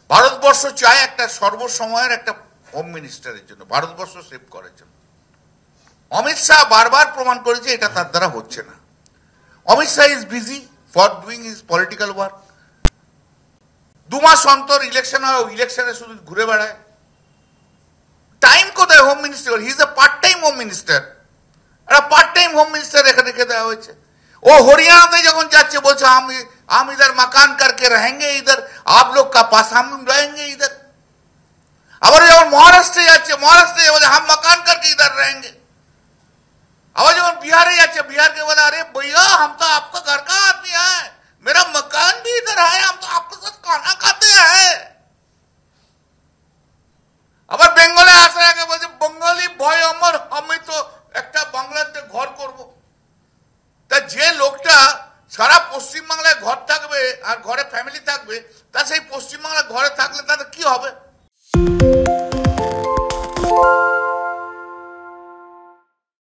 ভারতবর্ষ চায় একটা সর্বসময়ের একটা হোম মিনিস্টারের জন্য, ভারতবর্ষ সেভ করার জন্য। অমিত শাহ বারবার প্রমাণ করেছে এটা তার দ্বারা হচ্ছে না। Amit Shah is busy for doing his political work. 2 মাস অন্তর ইলেকশন হয়, ইলেকশনে শুধু ঘুরে বেড়ায়। টাইম কোথায় home minister? He is a part time home minister. একটা পার্ট টাইম হোম মিনিস্টার এখানে রেখে দেওয়া হয়েছে। ও হরিয়ানাতে যখন যাচ্ছে বলছে हम इधर मकान करके रहेंगे, इधर आप लोग का पास हम रहेंगे इधर। আবার যখন মহারাষ্ট্রে যাচ্ছে, মহারাষ্ট্রে বলে हम मकान करके इधर रहेंगे। আবার যখন बिहार যাচ্ছে, बिहार के बोला अरे भैया हम तो आपका घर का आदमी है, मेरा मकान भी इधर है, हम तो आपके साथ खाना खाते हैं। আবার বেঙ্গলে আসার আগে বলছে বঙ্গালী ভয় আমার, আমি তো একটা বাংলাতে ঘর করব। তা যে লোকটা সারা পশ্চিমবাংলায় ঘর থাকবে আর ঘরে ফ্যামিলি থাকবে, তা সেই পশ্চিমবাংলায় ঘরে থাকলে তাদের কি হবে?